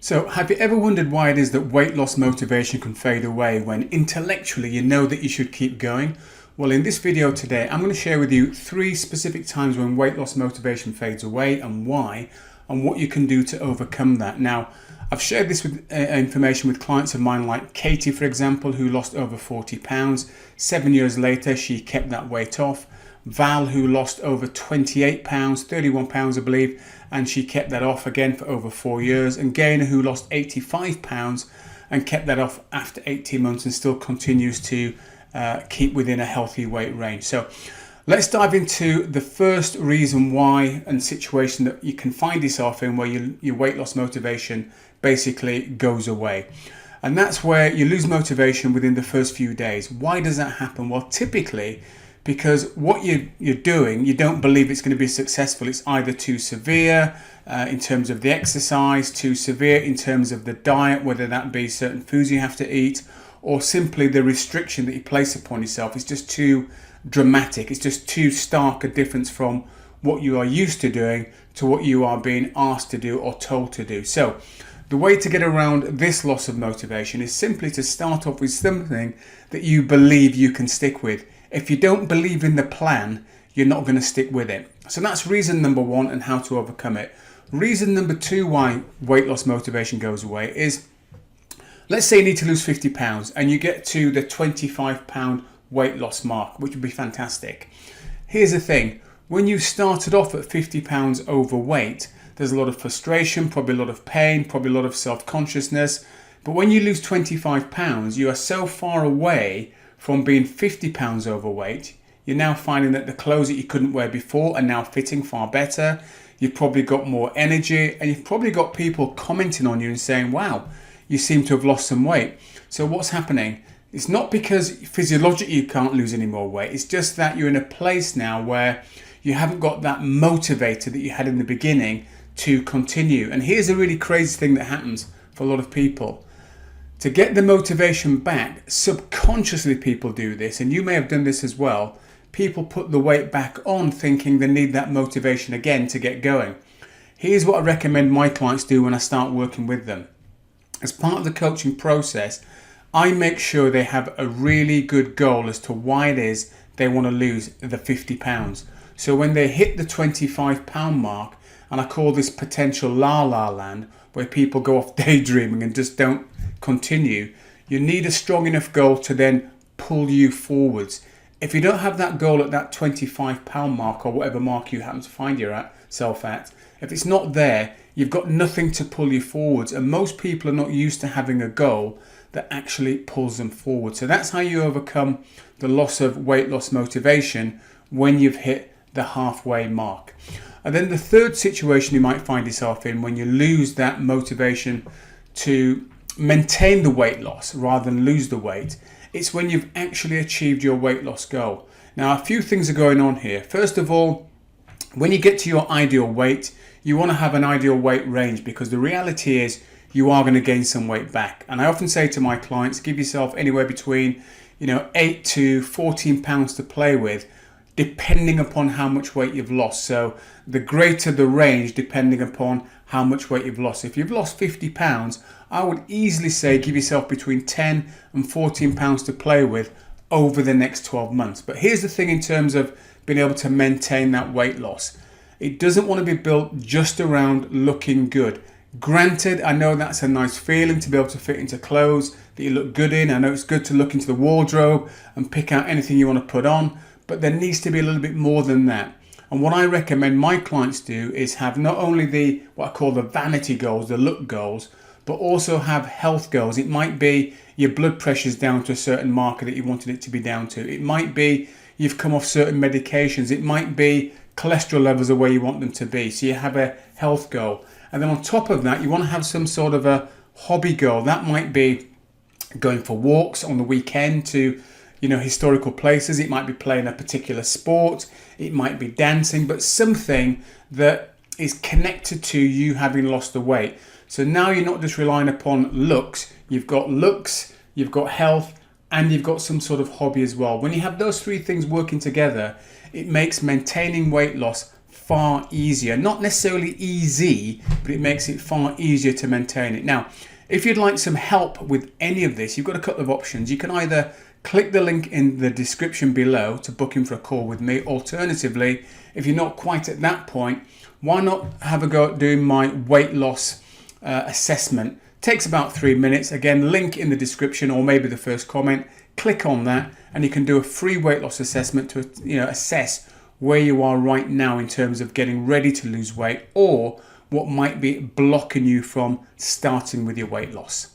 So, have you ever wondered why it is that weight loss motivation can fade away when intellectually you know that you should keep going? Well, in this video today, I'm going to share with you 3 specific times when weight loss motivation fades away and why, and what you can do to overcome that. Now, I've shared this information with clients of mine like Katie, for example, who lost over 40 pounds. 7 years later, she kept that weight off. Val, who lost over 28 pounds, 31 pounds I believe, and she kept that off again for over 4 years. And Gaynor, who lost 85 pounds and kept that off after 18 months and still continues to keep within a healthy weight range. So let's dive into the first reason why and situation that you can find yourself in where your weight loss motivation basically goes away. And that's where you lose motivation within the first few days. Why does that happen? Well, typically because what you're doing, you don't believe it's going to be successful. It's either too severe in terms of the exercise, too severe in terms of the diet, whether that be certain foods you have to eat, or simply the restriction that you place upon yourself is just too dramatic. It's just too stark a difference from what you are used to doing to what you are being asked to do or told to do. So the way to get around this loss of motivation is simply to start off with something that you believe you can stick with. If you don't believe in the plan, you're not going to stick with it. So that's reason number 1 and how to overcome it. Reason number 2 why weight loss motivation goes away is, let's say you need to lose 50 pounds and you get to the 25 pound weight loss mark, which would be fantastic. Here's the thing, when you started off at 50 pounds overweight, there's a lot of frustration, probably a lot of pain, probably a lot of self-consciousness. But when you lose 25 pounds, you are so far away from being 50 pounds overweight, you're now finding that the clothes that you couldn't wear before are now fitting far better. You've probably got more energy and you've probably got people commenting on you and saying, wow, you seem to have lost some weight. So what's happening? It's not because physiologically you can't lose any more weight. It's just that you're in a place now where you haven't got that motivator that you had in the beginning to continue. And here's a really crazy thing that happens for a lot of people. To get the motivation back, subconsciously people do this, and you may have done this as well. People put the weight back on thinking they need that motivation again to get going. Here's what I recommend my clients do when I start working with them. As part of the coaching process, I make sure they have a really good goal as to why it is they want to lose the 50 pounds. So when they hit the 25 pound mark, and I call this potential la-la land, where people go off daydreaming and just don't continue, you need a strong enough goal to then pull you forwards. If you don't have that goal at that 25 pound mark or whatever mark you happen to find yourself at, if it's not there, you've got nothing to pull you forwards. And most people are not used to having a goal that actually pulls them forward. So that's how you overcome the loss of weight loss motivation when you've hit the halfway mark. And then the third situation you might find yourself in when you lose that motivation to maintain the weight loss rather than lose the weight, it's when you've actually achieved your weight loss goal. Now, a few things are going on here. First of all, when you get to your ideal weight, you want to have an ideal weight range, because the reality is you are going to gain some weight back. And I often say to my clients, give yourself anywhere between 8 to 14 pounds to play with, depending upon how much weight you've lost. So the greater the range, depending upon how much weight you've lost. If you've lost 50 pounds, I would easily say give yourself between 10 and 14 pounds to play with over the next 12 months. But here's the thing in terms of being able to maintain that weight loss. It doesn't want to be built just around looking good. Granted, I know that's a nice feeling to be able to fit into clothes that you look good in. I know it's good to look into the wardrobe and pick out anything you want to put on, but there needs to be a little bit more than that. And what I recommend my clients do is have not only what I call the vanity goals, the look goals, but also have health goals. It might be your blood pressure's down to a certain marker that you wanted it to be down to. It might be you've come off certain medications. It might be cholesterol levels are where you want them to be. So you have a health goal. And then on top of that, you want to have some sort of a hobby goal. That might be going for walks on the weekend to historical places. It might be playing a particular sport. It might be dancing, but something that is connected to you having lost the weight. So now you're not just relying upon looks. You've got looks, you've got health, and you've got some sort of hobby as well. When you have those 3 things working together, it makes maintaining weight loss far easier. Not necessarily easy, but it makes it far easier to maintain it. Now, if you'd like some help with any of this, you've got a couple of options. You can either click the link in the description below to book in for a call with me. Alternatively, if you're not quite at that point, why not have a go at doing my weight loss assessment? Takes about 3 minutes. Again, link in the description or maybe the first comment. Click on that and you can do a free weight loss assessment to assess where you are right now in terms of getting ready to lose weight or what might be blocking you from starting with your weight loss.